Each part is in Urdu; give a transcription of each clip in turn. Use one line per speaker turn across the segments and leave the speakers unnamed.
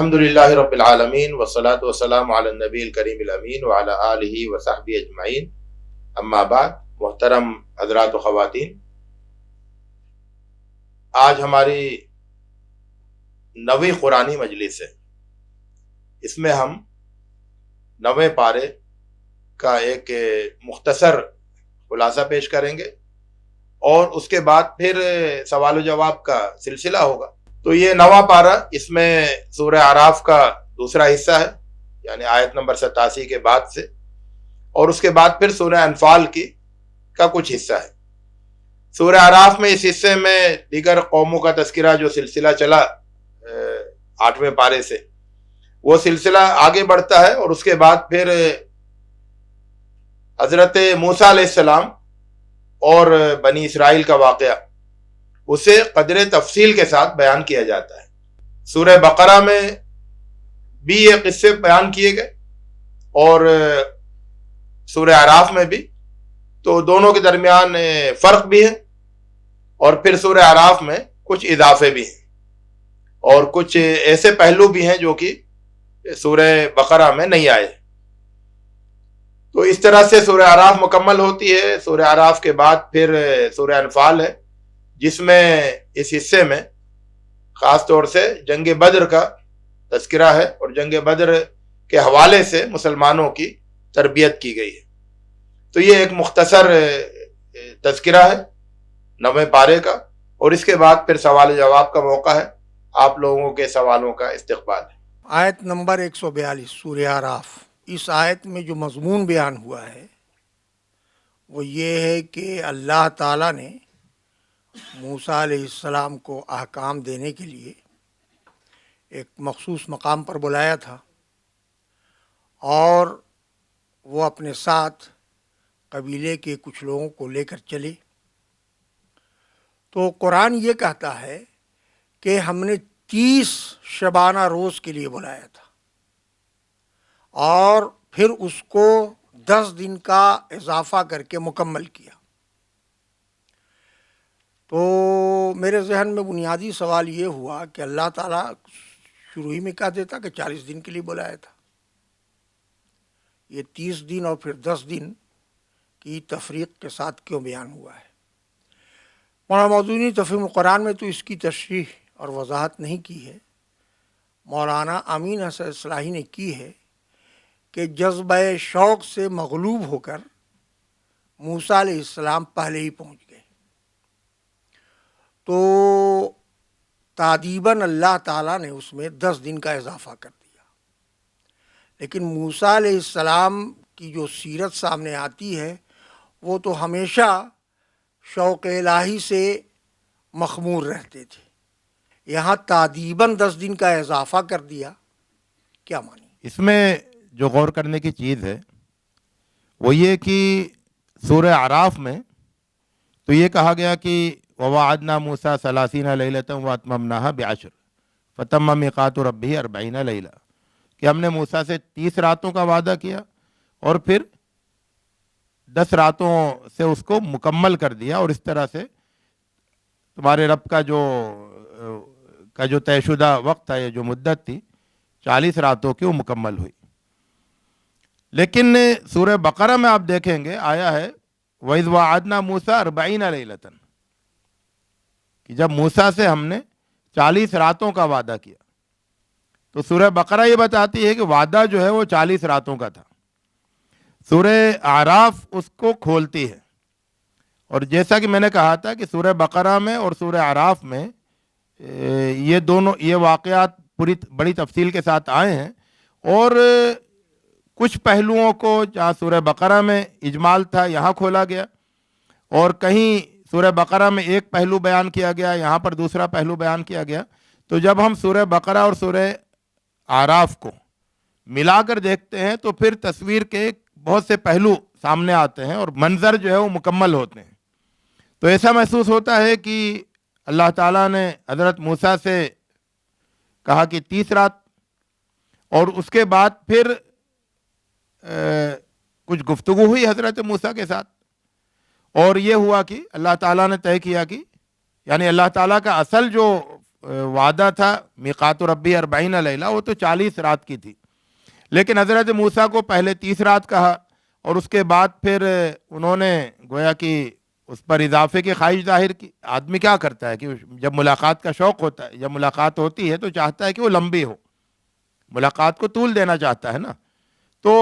الحمد للہ رب العالمین والصلاة والسلام علی النبی الکریم الامین وعلی آلہ وصحبہ اجمعین، اما بعد۔ محترم حضرات و خواتین، آج ہماری 9ویں قرآنی مجلس ہے۔ اس میں ہم 9ویں پارے کا ایک مختصر خلاصہ پیش کریں گے اور اس کے بعد پھر سوال و جواب کا سلسلہ ہوگا۔ تو یہ 9واں پارہ، اس میں سورہ اعراف کا دوسرا حصہ ہے، یعنی آیت نمبر 87 کے بعد سے، اور اس کے بعد پھر سورہ انفال کا کچھ حصہ ہے۔ سورہ اعراف میں اس حصے میں دیگر قوموں کا تذکرہ جو سلسلہ چلا 8ویں پارے سے، وہ سلسلہ آگے بڑھتا ہے، اور اس کے بعد پھر حضرت موسیٰ علیہ السلام اور بنی اسرائیل کا واقعہ اسے قدر تفصیل کے ساتھ بیان کیا جاتا ہے۔ سورہ بقرہ میں بھی یہ قصے بیان کیے گئے اور سورہ اعراف میں بھی، تو دونوں کے درمیان فرق بھی ہے، اور پھر سورہ اعراف میں کچھ اضافے بھی ہیں اور کچھ ایسے پہلو بھی ہیں جو کہ سورہ بقرہ میں نہیں آئے۔ تو اس طرح سے سورہ اعراف مکمل ہوتی ہے۔ سورہ اعراف کے بعد پھر سورہ انفال ہے، جس میں اس حصے میں خاص طور سے جنگ بدر کا تذکرہ ہے، اور جنگ بدر کے حوالے سے مسلمانوں کی تربیت کی گئی ہے۔ تو یہ ایک مختصر تذکرہ ہے 9ویں پارے کا، اور اس کے بعد پھر سوال جواب کا موقع ہے، آپ لوگوں کے سوالوں کا استقبال ہے۔
آیت نمبر 142 سورہ اعراف۔ اس آیت میں جو مضمون بیان ہوا ہے وہ یہ ہے کہ اللہ تعالیٰ نے موسیٰ علیہ السلام کو احکام دینے کے لیے ایک مخصوص مقام پر بلایا تھا، اور وہ اپنے ساتھ قبیلے کے کچھ لوگوں کو لے کر چلے۔ تو قرآن یہ کہتا ہے کہ ہم نے 30 شبانہ روز کے لیے بلایا تھا، اور پھر اس کو 10 دن کا اضافہ کر کے مکمل کیا۔ تو میرے ذہن میں بنیادی سوال یہ ہوا کہ اللہ تعالیٰ شروع ہی میں کہہ دیتا کہ 40 دن کے لیے بلایا تھا، یہ 30 دن اور پھر 10 دن کی تفریق کے ساتھ کیوں بیان ہوا ہے؟ مولانا مودودی تفہیم القرآن میں تو اس کی تشریح اور وضاحت نہیں کی ہے، مولانا امین حسن اصلاحی نے کی ہے کہ جذبہ شوق سے مغلوب ہو کر موسیٰ علیہ السلام پہلے ہی پہنچ گئے، تو تادیباً اللہ تعالیٰ نے اس میں 10 دن کا اضافہ کر دیا۔ لیکن موسیٰ علیہ السلام کی جو سیرت سامنے آتی ہے وہ تو ہمیشہ شوق الہی سے مخمور رہتے تھے، یہاں تادیباً 10 دن کا اضافہ کر دیا، کیا معنی؟
اس میں جو غور کرنے کی چیز ہے وہ یہ کہ سورہ اعراف میں تو یہ کہا گیا کہ وَوَعَدْنَا مُوسَىٰ 30 لَيْلَةً وَأَتْمَمْنَاهَا بِعَشْرٍ فَتَمَّ مِيقَاتُ رَبِّهِ 40 لَيْلَةً، کہ ہم نے موسیٰ سے 30 راتوں کا وعدہ کیا اور پھر 10 راتوں سے اس کو مکمل کر دیا، اور اس طرح سے تمہارے رب کا جو طے شدہ وقت تھا، یہ جو مدت تھی 40 راتوں کی وہ مکمل ہوئی۔ لیکن سورہ بقرہ میں آپ دیکھیں گے آیا ہے وَإِذْ وَعَدْنَا مُوسَىٰ 40 لَيْلَةً، کہ جب موسیٰ سے ہم نے 40 راتوں کا وعدہ کیا۔ تو سورہ بقرہ یہ بتاتی ہے کہ وعدہ جو ہے وہ 40 راتوں کا تھا، سورہ اعراف اس کو کھولتی ہے۔ اور جیسا کہ میں نے کہا تھا کہ سورہ بقرہ میں اور سورہ اعراف میں یہ واقعات بڑی تفصیل کے ساتھ آئے ہیں، اور کچھ پہلوؤں کو جہاں سورہ بقرہ میں اجمال تھا یہاں کھولا گیا، اور کہیں سورہ بقرہ میں ایک پہلو بیان کیا گیا، یہاں پر دوسرا پہلو بیان کیا گیا۔ تو جب ہم سورہ بقرہ اور سورہ اعراف کو ملا کر دیکھتے ہیں تو پھر تصویر کے بہت سے پہلو سامنے آتے ہیں اور منظر جو ہے وہ مکمل ہوتے ہیں۔ تو ایسا محسوس ہوتا ہے کہ اللہ تعالیٰ نے حضرت موسیٰ سے کہا کہ 30 رات، اور اس کے بعد پھر کچھ گفتگو ہوئی حضرت موسیٰ کے ساتھ، اور یہ ہوا کہ اللہ تعالیٰ نے طے کیا کہ یعنی اللہ تعالیٰ کا اصل جو وعدہ تھا میقات ربی 40 لیلہ، وہ تو 40 رات کی تھی، لیکن حضرت موسیٰ کو پہلے 30 رات کہا، اور اس کے بعد پھر انہوں نے گویا کہ اس پر اضافے کی خواہش ظاہر کی۔ آدمی کیا کرتا ہے کہ جب ملاقات کا شوق ہوتا ہے، جب ملاقات ہوتی ہے تو چاہتا ہے کہ وہ لمبی ہو، ملاقات کو طول دینا چاہتا ہے نا۔ تو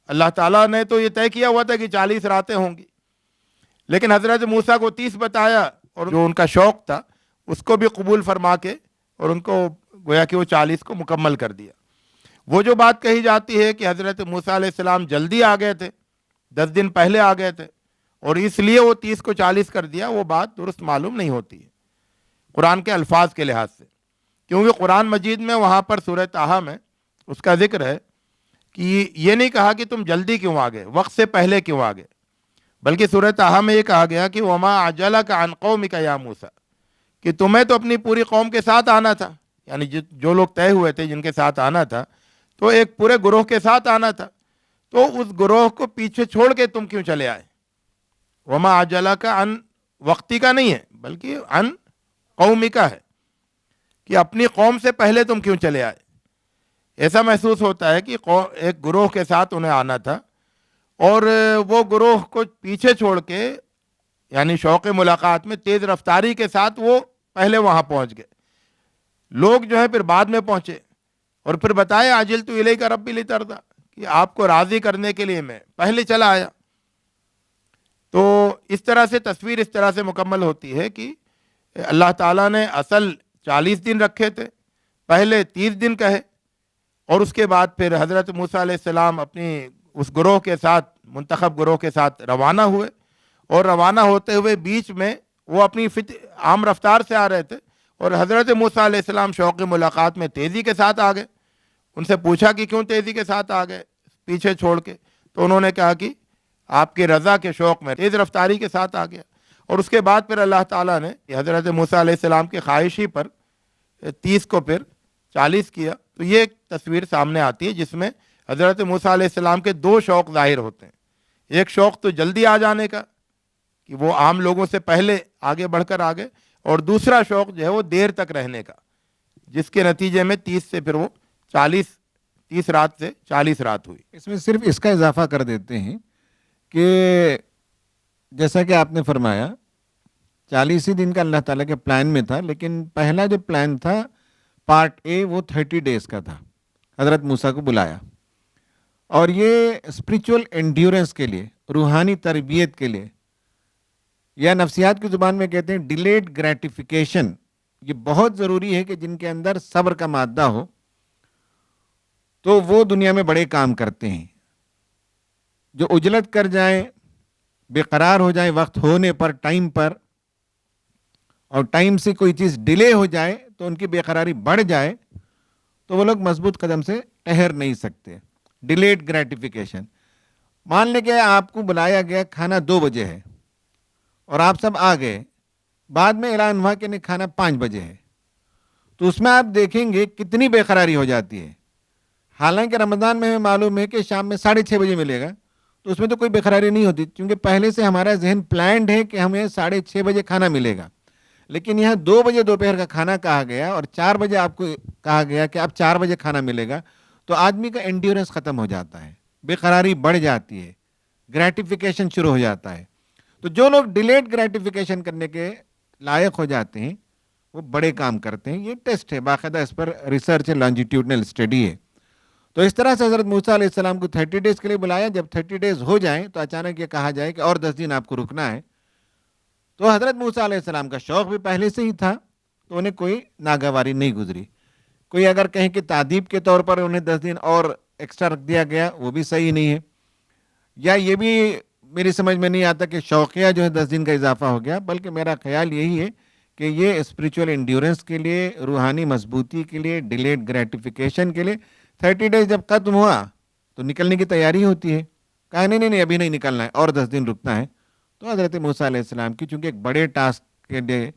اللہ تعالیٰ نے تو یہ طے کیا ہوا تھا کہ 40 راتیں ہوں گی، لیکن حضرت موسیٰ کو 30 بتایا، اور جو ان کا شوق تھا اس کو بھی قبول فرما کے اور ان کو گویا کہ وہ 40 کو مکمل کر دیا۔ وہ جو بات کہی جاتی ہے کہ حضرت موسیٰ علیہ السلام جلدی آ گئے تھے، 10 دن پہلے آ گئے تھے، اور اس لیے وہ 30 کو 40 کر دیا، وہ بات درست معلوم نہیں ہوتی ہے قرآن کے الفاظ کے لحاظ سے، کیونکہ قرآن مجید میں وہاں پر سورہ طٰہٰ میں اس کا ذکر ہے کہ یہ نہیں کہا کہ تم جلدی کیوں آ گئے، وقت سے پہلے کیوں آ گئے، بلکہ سورہ طٰہٰ میں یہ کہا گیا کہ وما عجلک عن قومک یا موسیٰ، کہ تمہیں تو اپنی پوری قوم کے ساتھ آنا تھا، یعنی جو لوگ طے ہوئے تھے جن کے ساتھ آنا تھا، تو ایک پورے گروہ کے ساتھ آنا تھا، تو اس گروہ کو پیچھے چھوڑ کے تم کیوں چلے آئے؟ وما عجلک عن وقتی کا نہیں ہے بلکہ عن قومی کا ہے، کہ اپنی قوم سے پہلے تم کیوں چلے آئے۔ ایسا محسوس ہوتا ہے کہ ایک گروہ کے ساتھ انہیں آنا تھا، اور وہ گروہ کو پیچھے چھوڑ کے، یعنی شوق ملاقات میں تیز رفتاری کے ساتھ وہ پہلے وہاں پہنچ گئے، لوگ جو ہیں پھر بعد میں پہنچے، اور پھر بتائے عجلت الیک ربی لترضی، کہ آپ کو راضی کرنے کے لیے میں پہلے چلا آیا۔ تو اس طرح سے تصویر اس طرح سے مکمل ہوتی ہے کہ اللہ تعالیٰ نے اصل 40 دن رکھے تھے، پہلے 30 دن کہے، اور اس کے بعد پھر حضرت موسیٰ علیہ السلام اپنی اس گروہ کے ساتھ، منتخب گروہ کے ساتھ روانہ ہوئے، اور روانہ ہوتے ہوئے بیچ میں وہ اپنی عام رفتار سے آ رہے تھے، اور حضرت موسیٰ علیہ السلام شوق ملاقات میں تیزی کے ساتھ آ گئے۔ ان سے پوچھا کہ کیوں تیزی کے ساتھ آ گئے پیچھے چھوڑ کے، تو انہوں نے کہا کہ آپ کی رضا کے شوق میں تیز رفتاری کے ساتھ آ گیا۔ اور اس کے بعد پھر اللہ تعالیٰ نے حضرت موسیٰ علیہ السلام کی خواہش ہی پر 30 کو پھر 40 کیا۔ تو یہ ایک تصویر سامنے آتی ہے جس میں حضرت موسیٰ علیہ السلام کے 2 شوق ظاہر ہوتے ہیں، ایک شوق تو جلدی آ جانے کا کہ وہ عام لوگوں سے پہلے آگے بڑھ کر آگے، اور دوسرا شوق جو ہے وہ دیر تک رہنے کا، جس کے نتیجے میں 30 سے پھر وہ 30 رات سے 40 رات ہوئی۔
اس میں صرف اس کا اضافہ کر دیتے ہیں کہ جیسا کہ آپ نے فرمایا 40 ہی دن کا اللہ تعالیٰ کے پلان میں تھا، لیکن پہلا جو پلان تھا پارٹ اے وہ 30 ڈیز کا تھا، حضرت موسیٰ کو بلایا، اور یہ اسپریچول انڈیورنس کے لیے، روحانی تربیت کے لیے، یا نفسیات کی زبان میں کہتے ہیں ڈیلیڈ گریٹیفیکیشن، یہ بہت ضروری ہے کہ جن کے اندر صبر کا مادہ ہو تو وہ دنیا میں بڑے کام کرتے ہیں۔ جو عجلت کر جائیں، بے قرار ہو جائیں وقت ہونے پر، ٹائم پر، اور ٹائم سے کوئی چیز ڈیلے ہو جائے تو ان کی بے قراری بڑھ جائے، تو وہ لوگ مضبوط قدم سے ٹھہر نہیں سکتے۔ ڈیلیڈ گریٹیفیکیشن، مان لیں کہ آپ کو بلایا گیا، کھانا 2 بجے ہے اور آپ سب آ گئے، بعد میں اعلان ہوا کہ نہیں کھانا 5 بجے ہے، تو اس میں آپ دیکھیں گے کتنی بے قراری ہو جاتی ہے۔ حالانکہ رمضان میں ہمیں معلوم ہے کہ شام میں 6:30 بجے ملے گا، تو اس میں تو کوئی بے قراری نہیں ہوتی، کیونکہ پہلے سے ہمارا ذہن پلانڈ ہے کہ ہمیں 6:30 بجے کھانا ملے گا۔ لیکن یہاں 2 بجے دوپہر کا کھانا کہا گیا، اور 4 بجے آپ کو کہا گیا کہ اب 4 بجے کھانا ملے گا، تو آدمی کا انڈیورنس ختم ہو جاتا ہے، بے قراری بڑھ جاتی ہے، گریٹیفیکیشن شروع ہو جاتا ہے۔ تو جو لوگ ڈیلیڈ گریٹیفیکیشن کرنے کے لائق ہو جاتے ہیں وہ بڑے کام کرتے ہیں۔ یہ ٹیسٹ ہے، باقاعدہ اس پر ریسرچ ہے، لانجیٹیوڈنل اسٹڈی ہے۔ تو اس طرح سے حضرت موسیٰ علیہ السلام کو 30 ڈیز کے لیے بلایا۔ جب 30 ڈیز ہو جائیں تو اچانک یہ کہا جائے کہ اور 10 دن آپ کو رکنا ہے، تو حضرت موسیٰ علیہ السلام کا شوق بھی پہلے سے ہی تھا، تو انہیں کوئی ناگواری نہیں گزری۔ کوئی اگر کہیں کہ تعدیب کے طور پر انہیں 10 دن اور ایکسٹرا رکھ دیا گیا، وہ بھی صحیح نہیں ہے، یا یہ بھی میری سمجھ میں نہیں آتا کہ شوقیہ جو ہے 10 دن کا اضافہ ہو گیا، بلکہ میرا خیال یہی ہے کہ یہ اسپریچول انڈیورنس کے لیے، روحانی مضبوطی کے لیے، ڈیلیڈ گریٹیفیکیشن کے لیے 30 ڈیز جب ختم ہوا تو نکلنے کی تیاری ہوتی ہے۔ کہا نہیں ابھی نہیں نکلنا ہے، اور 10 دن رکنا ہے۔ تو حضرت موسیٰ علیہ السلام کی چونکہ ایک بڑے ٹاسک کے لیے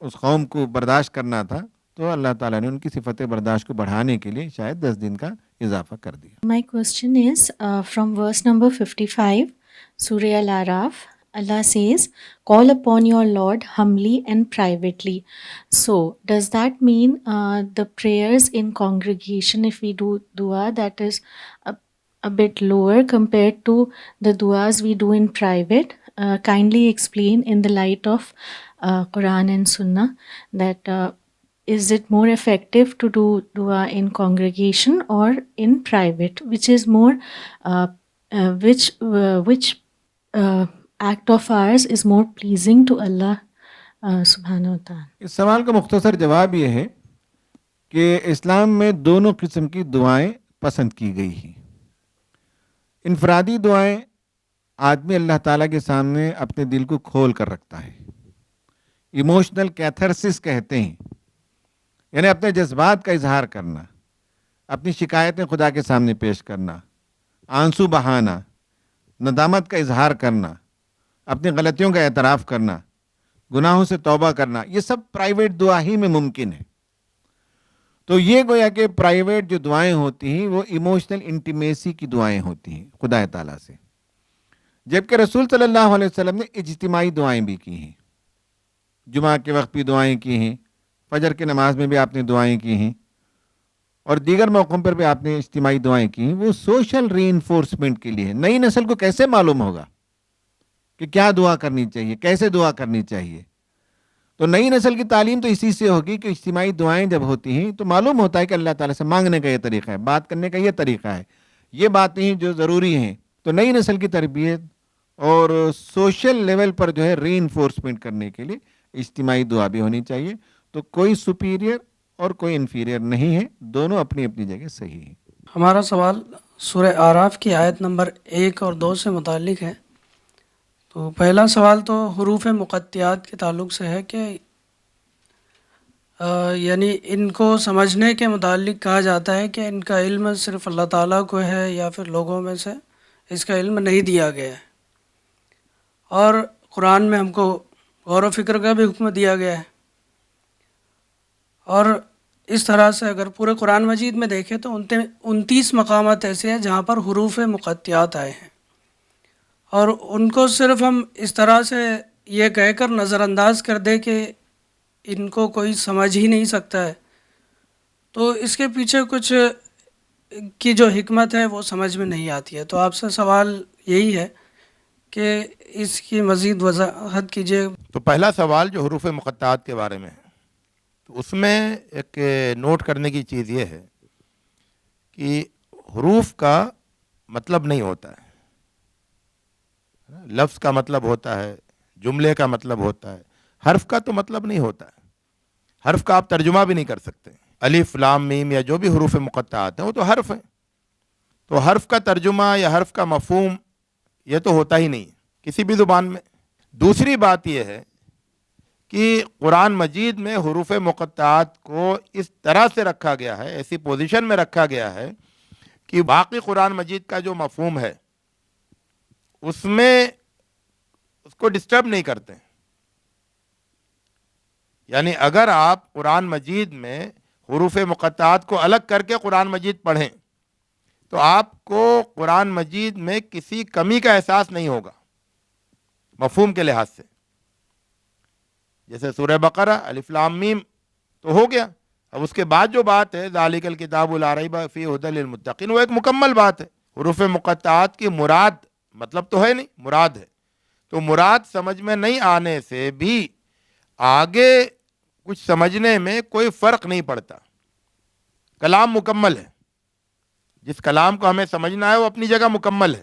اس قوم کو برداشت کرنا تھا، تو اللہ تعالیٰ نے ان کی صفت برداشت کو بڑھانے کے لیے شاید 10 دن کا اضافہ کر دیا۔
My question is from verse number 55, Surah Al-Araf, Allah says, "Call upon your Lord humbly and privately." So, does that mean the prayers in congregation, if we do dua, that is a bit lower compared to the duas we do in private? Kindly explain in the light of Quran and Sunnah that is it more effective to do dua in congregation or in private? Which is more, which act of ours is more pleasing to Allah subhanahu wa ta'ala?
اس سوال کا مختصر جواب یہ ہے کہ اسلام میں دونوں قسم کی دعائیں پسند کی گئی ہیں. انفرادی دعائیں آدمی اللہ تعالیٰ کے سامنے اپنے دل کو کھول کر رکھتا ہے. ایموشنل کیتھرسس کہتے ہیں، یعنی اپنے جذبات کا اظہار کرنا، اپنی شکایتیں خدا کے سامنے پیش کرنا، آنسو بہانا، ندامت کا اظہار کرنا، اپنی غلطیوں کا اعتراف کرنا، گناہوں سے توبہ کرنا، یہ سب پرائیویٹ دعا ہی میں ممکن ہے. تو یہ گویا کہ پرائیویٹ جو دعائیں ہوتی ہیں وہ ایموشنل انٹیمیسی کی دعائیں ہوتی ہیں خدا تعالیٰ سے. جبکہ رسول صلی اللہ علیہ وسلم نے اجتماعی دعائیں بھی کی ہیں. جمعہ کے وقت بھی دعائیں کی ہیں، فجر کی نماز میں بھی آپ نے دعائیں کی ہیں، اور دیگر موقعوں پر بھی آپ نے اجتماعی دعائیں کی ہیں. وہ سوشل ری انفورسمنٹ کے لیے. نئی نسل کو کیسے معلوم ہوگا کہ کیا دعا کرنی چاہیے، کیسے دعا کرنی چاہیے؟ تو نئی نسل کی تعلیم تو اسی سے ہوگی کہ اجتماعی دعائیں جب ہوتی ہیں تو معلوم ہوتا ہے کہ اللہ تعالیٰ سے مانگنے کا یہ طریقہ ہے، بات کرنے کا یہ طریقہ ہے، یہ باتیں جو ضروری ہیں. تو نئی نسل کی تربیت اور سوشل لیول پر جو ہے ری انفورسمنٹ کرنے کے لیے اجتماعی دعا بھی ہونی چاہیے. تو کوئی سپیریئر اور کوئی انفیریئر نہیں ہے، دونوں اپنی اپنی جگہ صحیح ہیں.
ہمارا سوال سورہ اعراف کی آیت نمبر 1 اور 2 سے متعلق ہے. تو پہلا سوال تو حروف مقطعات کے تعلق سے ہے کہ یعنی ان کو سمجھنے کے متعلق کہا جاتا ہے کہ ان کا علم صرف اللہ تعالیٰ کو ہے یا پھر لوگوں میں سے اس کا علم نہیں دیا گیا ہے. اور قرآن میں ہم کو غور و فکر کا بھی حکم دیا گیا ہے. اور اس طرح سے اگر پورے قرآن مجید میں دیکھیں تو 29 مقامات ایسے ہیں جہاں پر حروف مقطعات آئے ہیں، اور ان کو صرف ہم اس طرح سے یہ کہہ کر نظر انداز کر دیں کہ ان کو کوئی سمجھ ہی نہیں سکتا ہے، تو اس کے پیچھے کچھ کی جو حکمت ہے وہ سمجھ میں نہیں آتی ہے. تو آپ سے سوال یہی ہے کہ اس کی مزید وضاحت کیجیے.
تو پہلا سوال جو حروف مقطعات کے بارے میں ہے، تو اس میں ایک نوٹ کرنے کی چیز یہ ہے کہ حروف کا مطلب نہیں ہوتا ہے، لفظ کا مطلب ہوتا ہے، جملے کا مطلب ہوتا ہے. حرف کا تو مطلب نہیں ہوتا ہے. حرف کا آپ ترجمہ بھی نہیں کر سکتے. الف لام میم یا جو بھی حروف مقطعات ہیں وہ تو حرف ہیں. تو حرف کا ترجمہ یا حرف کا مفہوم یہ تو ہوتا ہی نہیں ہے کسی بھی زبان میں. دوسری بات یہ ہے کہ قرآن مجید میں حروف مقطعات کو اس طرح سے رکھا گیا ہے، ایسی پوزیشن میں رکھا گیا ہے کہ باقی قرآن مجید کا جو مفہوم ہے اس میں اس کو ڈسٹرب نہیں کرتے. یعنی اگر آپ قرآن مجید میں حروف مقطعات کو الگ کر کے قرآن مجید پڑھیں تو آپ کو قرآن مجید میں کسی کمی کا احساس نہیں ہوگا مفہوم کے لحاظ سے. جیسے سورہ بقرہ الف لام میم تو ہو گیا، اب اس کے بعد جو بات ہے ذالک الکتاب لا ریب فیہ ھدی للمتقین، وہ ایک مکمل بات ہے. حروف مقطعات کی مراد مطلب تو ہے نہیں، مراد ہے. تو مراد سمجھ میں نہیں آنے سے بھی آگے کچھ سمجھنے میں کوئی فرق نہیں پڑتا. کلام مکمل ہے، جس کلام کو ہمیں سمجھنا ہے وہ اپنی جگہ مکمل ہے.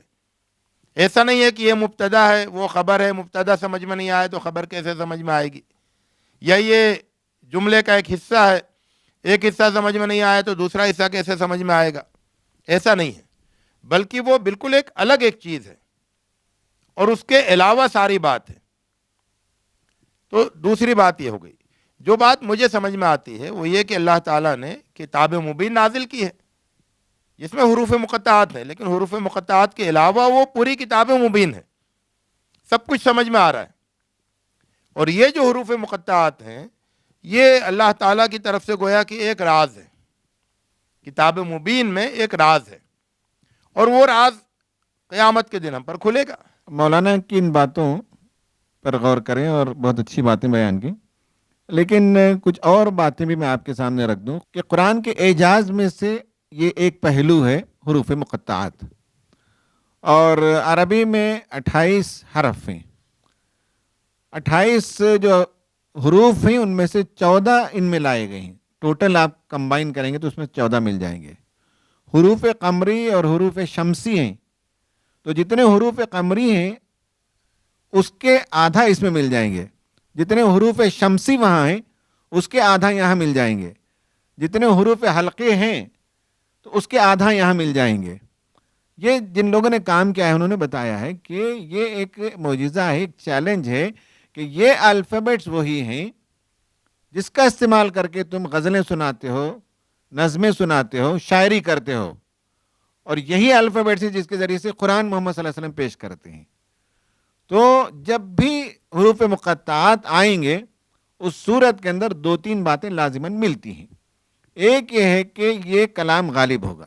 ایسا نہیں ہے کہ یہ مبتدا ہے وہ خبر ہے، مبتدا سمجھ میں نہیں آئے تو خبر کیسے سمجھ میں آئے گی، یا یہ جملے کا ایک حصہ ہے، ایک حصہ سمجھ میں نہیں آیا تو دوسرا حصہ کیسے سمجھ میں آئے گا. ایسا نہیں ہے، بلکہ وہ بالکل ایک الگ ایک چیز ہے اور اس کے علاوہ ساری بات ہے. تو دوسری بات یہ ہو گئی. جو بات مجھے سمجھ میں آتی ہے وہ یہ کہ اللہ تعالیٰ نے کتاب مبین نازل کی ہے جس میں حروف مقطعات ہیں، لیکن حروف مقطعات کے علاوہ وہ پوری کتاب مبین ہے، سب کچھ سمجھ میں آ رہا ہے. اور یہ جو حروف مقطعات ہیں یہ اللہ تعالیٰ کی طرف سے گویا کہ ایک راز ہے، کتاب مبین میں ایک راز ہے، اور وہ راز قیامت کے دن ہم پر کھلے گا.
مولانا کی ان باتوں پر غور کریں اور بہت اچھی باتیں بیان کی. لیکن کچھ اور باتیں بھی میں آپ کے سامنے رکھ دوں کہ قرآن کے اعجاز میں سے یہ ایک پہلو ہے حروف مقطعات. اور عربی میں 28 حرف ہیں. 28 جو حروف ہیں ان میں سے 14 ان میں لائے گئے ہیں. ٹوٹل آپ کمبائن کریں گے تو اس میں 14 مل جائیں گے. حروف قمری اور حروف شمسی ہیں تو جتنے حروف قمری ہیں اس کے آدھا اس میں مل جائیں گے. جتنے حروف شمسی وہاں ہیں اس کے آدھا یہاں مل جائیں گے. جتنے حروف حلقے ہیں تو اس کے آدھا یہاں مل جائیں گے. یہ جن لوگوں نے کام کیا ہے انہوں نے بتایا ہے کہ یہ ایک معجزہ ہے, ایک چیلنج ہے کہ یہ الفابیٹس وہی ہیں جس کا استعمال کر کے تم غزلیں سناتے ہو, نظمیں سناتے ہو, شاعری کرتے ہو, اور یہی الفابیٹس ہیں جس کے ذریعے سے قرآن محمد صلی اللہ علیہ وسلم پیش کرتے ہیں. تو جب بھی حروف مقطعات آئیں گے اس صورت کے اندر 2-3 باتیں لازماً ملتی ہیں. ایک یہ ہے کہ یہ کلام غالب ہوگا,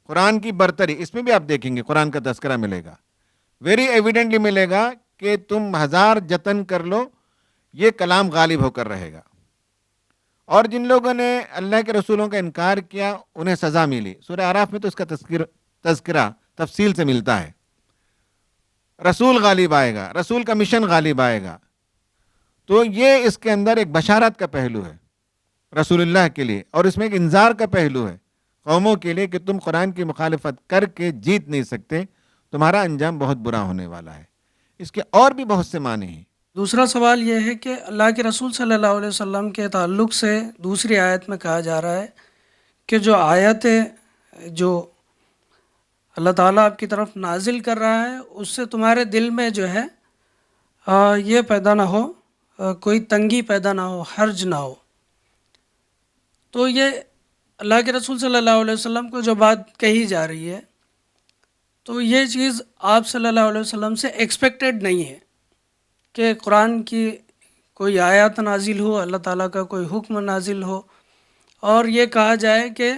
قرآن کی برتری. اس میں بھی آپ دیکھیں گے قرآن کا تذکرہ ملے گا, ویری ایویڈنٹلی ملے گا کہ تم 1000 جتن کر لو یہ کلام غالب ہو کر رہے گا. اور جن لوگوں نے اللہ کے رسولوں کا انکار کیا انہیں سزا ملی. سورہ اعراف میں تو اس کا تذکرہ تفصیل سے ملتا ہے. رسول غالب آئے گا, رسول کا مشن غالب آئے گا. تو یہ اس کے اندر ایک بشارت کا پہلو ہے رسول اللہ کے لیے, اور اس میں ایک انذار کا پہلو ہے قوموں کے لیے کہ تم قرآن کی مخالفت کر کے جیت نہیں سکتے, تمہارا انجام بہت برا ہونے والا ہے. اس کے اور بھی بہت سے معنی ہیں.
دوسرا سوال یہ ہے کہ اللہ کے رسول صلی اللہ علیہ وسلم کے تعلق سے دوسری آیت میں کہا جا رہا ہے کہ جو آیت جو اللہ تعالیٰ آپ کی طرف نازل کر رہا ہے اس سے تمہارے دل میں جو ہے یہ پیدا نہ ہو, کوئی تنگی پیدا نہ ہو, حرج نہ ہو. تو یہ اللہ کے رسول صلی اللہ علیہ وسلم کو جو بات کہی جا رہی ہے تو یہ چیز آپ صلی اللہ علیہ وسلم سے ایکسپیکٹڈ نہیں ہے کہ قرآن کی کوئی آیات نازل ہو, اللہ تعالیٰ کا کوئی حکم نازل ہو اور یہ کہا جائے کہ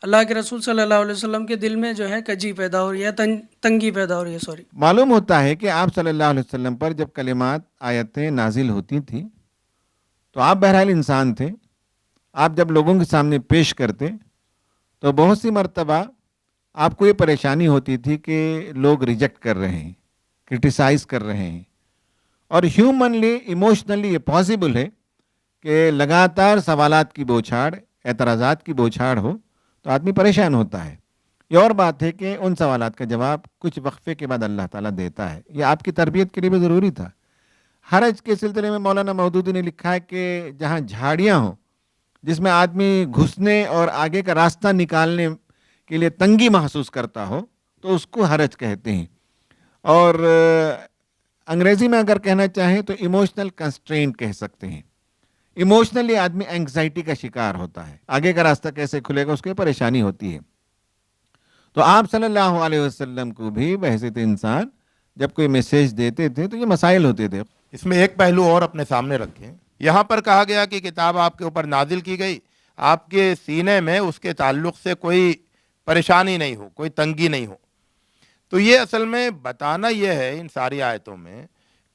اللہ کے رسول صلی اللہ علیہ وسلم کے دل میں جو ہے کجی پیدا ہو رہی ہے, تنگی پیدا ہو رہی ہے.
معلوم ہوتا ہے کہ آپ صلی اللہ علیہ وسلم پر جب کلمات آیتیں نازل ہوتی تھیں تو آپ بہرحال انسان تھے. آپ جب لوگوں کے سامنے پیش کرتے تو بہت سی مرتبہ آپ کو یہ پریشانی ہوتی تھی کہ لوگ ریجیکٹ کر رہے ہیں, کرٹیسائز کر رہے ہیں. اور ہیومنلی ایموشنلی یہ پاسبل ہے کہ لگاتار سوالات کی بوچھاڑ, اعتراضات کی بوچھاڑ ہو تو آدمی پریشان ہوتا ہے. یہ اور بات ہے کہ ان سوالات کا جواب کچھ وقفے کے بعد اللہ تعالیٰ دیتا ہے. یہ آپ کی تربیت کے لیے بھی ضروری تھا. حرج کے سلسلے میں مولانا مودودی نے لکھا ہے کہ جہاں جھاڑیاں ہوں جس میں آدمی گھسنے اور آگے کا راستہ نکالنے کے لیے تنگی محسوس کرتا ہو تو اس کو حرج کہتے ہیں. اور انگریزی میں اگر کہنا چاہیں تو ایموشنل کنسٹرینٹ کہہ سکتے ہیں. ایموشنلی آدمی اینگزائٹی کا شکار ہوتا ہے, آگے کا راستہ کیسے کھلے گا اس کو پریشانی ہوتی ہے. تو آپ صلی اللہ علیہ وسلم کو بھی بحیثیت انسان جب کوئی میسیج دیتے تھے تو یہ مسائل ہوتے تھے.
اس میں ایک پہلو اور اپنے سامنے رکھیں. یہاں پر کہا گیا کہ کتاب آپ کے اوپر نازل کی گئی, آپ کے سینے میں اس کے تعلق سے کوئی پریشانی نہیں ہو, کوئی تنگی نہیں ہو. تو یہ اصل میں بتانا یہ ہے ان ساری آیتوں میں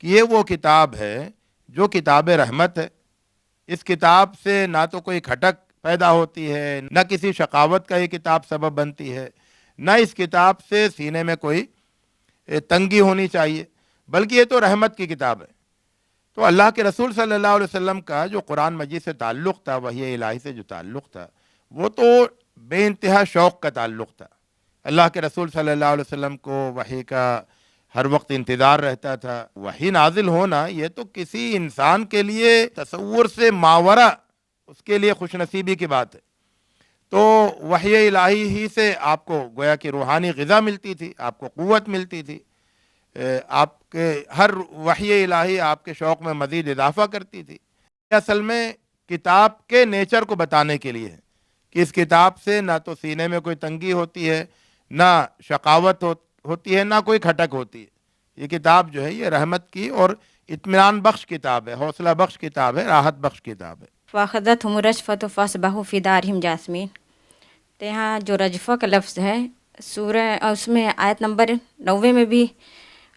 کہ یہ وہ کتاب ہے جو کتاب رحمت ہے. اس کتاب سے نہ تو کوئی کھٹک پیدا ہوتی ہے, نہ کسی شقاوت کا یہ کتاب سبب بنتی ہے, نہ اس کتاب سے سینے میں کوئی تنگی ہونی چاہیے, بلکہ یہ تو رحمت کی کتاب ہے. تو اللہ کے رسول صلی اللہ علیہ وسلم کا جو قرآن مجید سے تعلق تھا, وحی الہی سے جو تعلق تھا, وہ تو بے انتہا شوق کا تعلق تھا. اللہ کے رسول صلی اللہ علیہ وسلم کو وحی کا ہر وقت انتظار رہتا تھا. وحی نازل ہونا یہ تو کسی انسان کے لیے تصور سے ماورا اس کے لیے خوش نصیبی کی بات ہے. تو وحی الہی ہی سے آپ کو گویا کہ روحانی غذا ملتی تھی, آپ کو قوت ملتی تھی. آپ کے ہر وحی الہی آپ کے شوق میں مزید اضافہ کرتی تھی. اصل میں کتاب کے نیچر کو بتانے کے لیے ہے کہ اس کتاب سے نہ تو سینے میں کوئی تنگی ہوتی ہے, نہ شقاوت ہوتی ہے, نہ کوئی کھٹک ہوتی ہے. یہ کتاب جو ہے یہ رحمت کی اور اطمینان بخش کتاب ہے, حوصلہ بخش کتاب ہے, راحت بخش کتاب ہے.
فَأَخَذَتْهُمُ الرَّجْفَةُ فَأَصْبَحُوا فِي دَارِهِمْ جَاثِمِينَ. تو یہاں جو رجفہ کا لفظ ہے سورہ اس میں آیت نمبر 90 میں بھی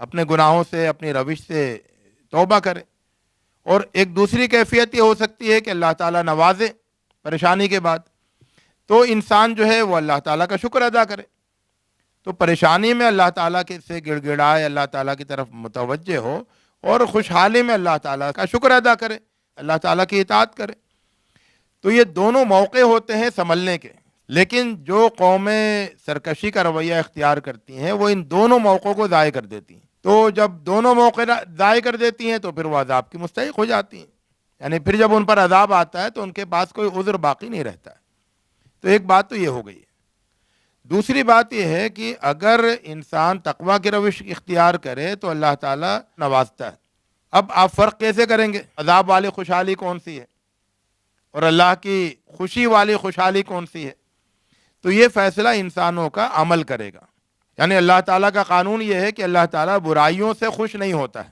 اپنے گناہوں سے اپنی روش سے توبہ کرے. اور ایک دوسری کیفیت یہ ہو سکتی ہے کہ اللہ تعالیٰ نوازے پریشانی کے بعد, تو انسان جو ہے وہ اللہ تعالیٰ کا شکر ادا کرے. تو پریشانی میں اللہ تعالیٰ کے سے گڑ گڑائے, اللہ تعالیٰ کی طرف متوجہ ہو, اور خوشحالی میں اللہ تعالیٰ کا شکر ادا کرے, اللہ تعالیٰ کی اطاعت کرے. تو یہ دونوں موقع ہوتے ہیں سنبھلنے کے. لیکن جو قومیں سرکشی کا رویہ اختیار کرتی ہیں وہ ان دونوں موقعوں کو ضائع کر دیتی ہیں. تو جب دونوں موقع ضائع کر دیتی ہیں تو پھر وہ عذاب کی مستحق ہو جاتی ہیں. یعنی پھر جب ان پر عذاب آتا ہے تو ان کے پاس کوئی عذر باقی نہیں رہتا ہے. تو ایک بات تو یہ ہو گئی ہے. دوسری بات یہ ہے کہ اگر انسان تقویٰ کی روش اختیار کرے تو اللہ تعالیٰ نوازتا ہے. اب آپ فرق کیسے کریں گے, عذاب والی خوشحالی کون سی ہے اور اللہ کی خوشی والی خوشحالی کون سی ہے؟ تو یہ فیصلہ انسانوں کا عمل کرے گا. یعنی اللہ تعالیٰ کا قانون یہ ہے کہ اللہ تعالیٰ برائیوں سے خوش نہیں ہوتا ہے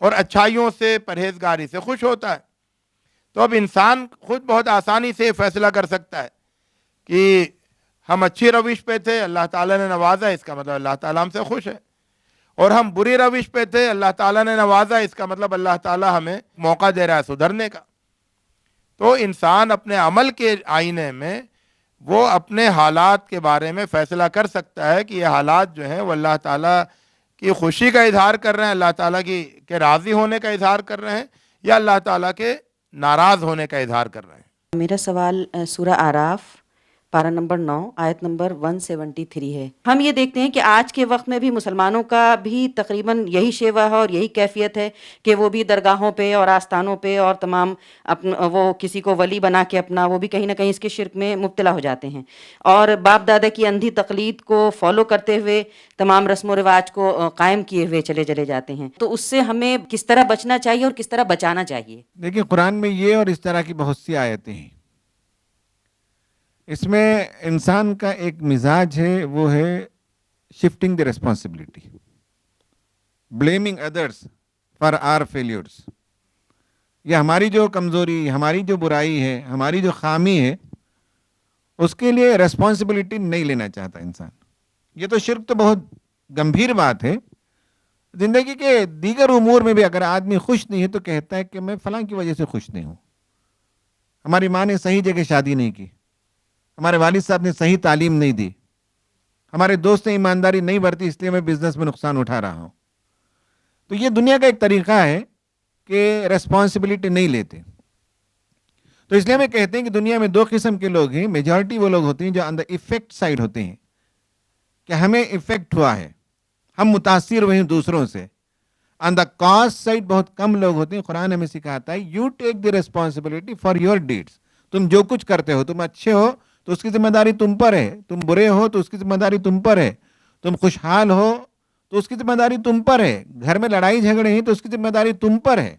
اور اچھائیوں سے, پرہیزگاری سے خوش ہوتا ہے. تو اب انسان خود بہت آسانی سے فیصلہ کر سکتا ہے کہ ہم اچھی روش پہ تھے, اللہ تعالیٰ نے نوازا, اس کا مطلب اللہ تعالیٰ ہم سے خوش ہے. اور ہم بری روش پہ تھے, اللہ تعالیٰ نے نوازا, اس کا مطلب اللہ تعالیٰ ہمیں موقع دے رہا ہے سدھرنے کا. تو انسان اپنے عمل کے آئینے میں وہ اپنے حالات کے بارے میں فیصلہ کر سکتا ہے کہ یہ حالات جو ہیں وہ اللہ تعالیٰ کی خوشی کا اظہار کر رہے ہیں, اللہ تعالیٰ کے راضی ہونے کا اظہار کر رہے ہیں, یا اللہ تعالیٰ کے ناراض ہونے کا اظہار کر رہے ہیں.
میرا سوال سورہ آراف پارہ نمبر 9 آیت نمبر 173 ہے. ہم یہ دیکھتے ہیں کہ آج کے وقت میں بھی مسلمانوں کا بھی تقریباً یہی شیوا ہے اور یہی کیفیت ہے کہ وہ بھی درگاہوں پہ اور آستانوں پہ اور تمام وہ کسی کو ولی بنا کے اپنا, وہ بھی کہیں نہ کہیں اس کے شرک میں مبتلا ہو جاتے ہیں, اور باپ دادا کی اندھی تقلید کو فالو کرتے ہوئے تمام رسم و رواج کو قائم کیے ہوئے چلے جاتے ہیں. تو اس سے ہمیں کس طرح بچنا چاہیے اور کس طرح بچانا چاہیے؟
دیکھیں, قرآن میں یہ اور اس طرح کی بہت سی آیتیں ہیں. اس میں انسان کا ایک مزاج ہے, وہ ہے shifting the responsibility, blaming others for our failures. یہ ہماری جو کمزوری, ہماری جو برائی ہے, ہماری جو خامی ہے, اس کے لیے ریسپانسبلٹی نہیں لینا چاہتا انسان. یہ تو شرک تو بہت گمبھیر بات ہے. زندگی کے دیگر امور میں بھی اگر آدمی خوش نہیں ہے تو کہتا ہے کہ میں فلاں کی وجہ سے خوش نہیں ہوں. ہماری ماں نے صحیح جگہ شادی نہیں کی, ہمارے والد صاحب نے صحیح تعلیم نہیں دی, ہمارے دوست نے ایمانداری نہیں برتی, اس لیے میں بزنس میں نقصان اٹھا رہا ہوں. تو یہ دنیا کا ایک طریقہ ہے کہ ریسپانسبلٹی نہیں لیتے. تو اس لیے ہمیں کہتے ہیں کہ دنیا میں 2 قسم کے لوگ ہیں. میجورٹی وہ لوگ ہوتے ہیں جو آن دا افیکٹ سائڈ ہوتے ہیں, کہ ہمیں افیکٹ ہوا ہے, ہم متاثر ہوئے ہیں دوسروں سے. آن دا کاز سائڈ بہت کم لوگ ہوتے ہیں. قرآن ہمیں سکھاتا ہے you take the responsibility for your deeds. تم جو کچھ کرتے ہو, تم اچھے ہو تو اس کی ذمہ داری تم پر ہے, تم برے ہو تو اس کی ذمہ داری تم پر ہے, تم خوشحال ہو تو اس کی ذمہ داری تم پر ہے, گھر میں لڑائی جھگڑے ہیں تو اس کی ذمہ داری تم پر ہے.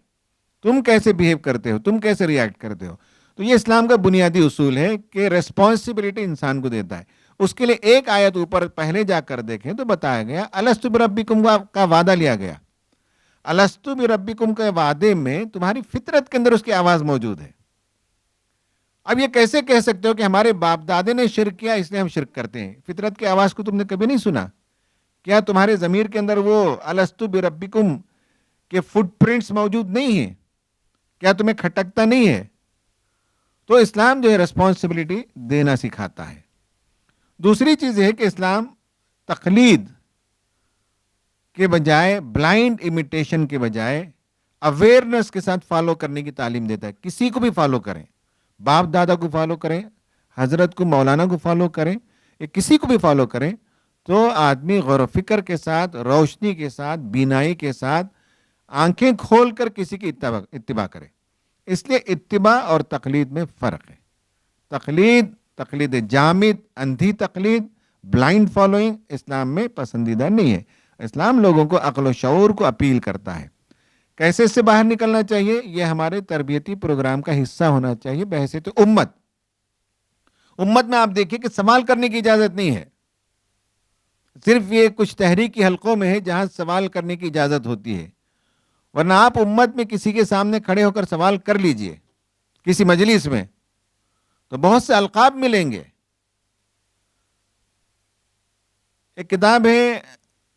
تم کیسے بیہیو کرتے ہو, تم کیسے ریئیکٹ کرتے ہو. تو یہ اسلام کا بنیادی اصول ہے کہ ریسپانسبلٹی انسان کو دیتا ہے. اس کے لیے ایک آیت اوپر پہلے جا کر دیکھیں تو بتایا گیا الستو بربکم کا وعدہ لیا گیا. الستو بربکم کے وعدے میں تمہاری فطرت کے اندر اس کی آواز موجود ہے. اب یہ کیسے کہہ سکتے ہو کہ ہمارے باپ دادے نے شرک کیا اس لیے ہم شرک کرتے ہیں؟ فطرت کی آواز کو تم نے کبھی نہیں سنا؟ کیا تمہارے ضمیر کے اندر وہ الستو بربکم کے فٹ پرنٹس موجود نہیں ہیں؟ کیا تمہیں کھٹکتا نہیں ہے؟ تو اسلام جو ہے ریسپانسبلٹی دینا سکھاتا ہے. دوسری چیز ہے کہ اسلام تقلید کے بجائے, بلائنڈ امیٹیشن کے بجائے اویئرنس کے ساتھ فالو کرنے کی تعلیم دیتا ہے. کسی کو بھی فالو کریں, باپ دادا کو فالو کریں, حضرت کو, مولانا کو فالو کریں, یا کسی کو بھی فالو کریں, تو آدمی غور و فکر کے ساتھ, روشنی کے ساتھ, بینائی کے ساتھ آنکھیں کھول کر کسی کی اتباع کرے. اس لیے اتباع اور تقلید میں فرق ہے. تقلید جامد, اندھی تقلید, بلائنڈ فالوئنگ اسلام میں پسندیدہ نہیں ہے. اسلام لوگوں کو عقل و شعور کو اپیل کرتا ہے. کیسے اس سے باہر نکلنا چاہیے؟ یہ ہمارے تربیتی پروگرام کا حصہ ہونا چاہیے بحیثیت امت. امت میں آپ دیکھیے کہ سوال کرنے کی اجازت نہیں ہے. صرف یہ کچھ تحریکی حلقوں میں ہے جہاں سوال کرنے کی اجازت ہوتی ہے, ورنہ آپ امت میں کسی کے سامنے کھڑے ہو کر سوال کر لیجئے کسی مجلس میں, تو بہت سے القاب ملیں گے. ایک کتاب ہے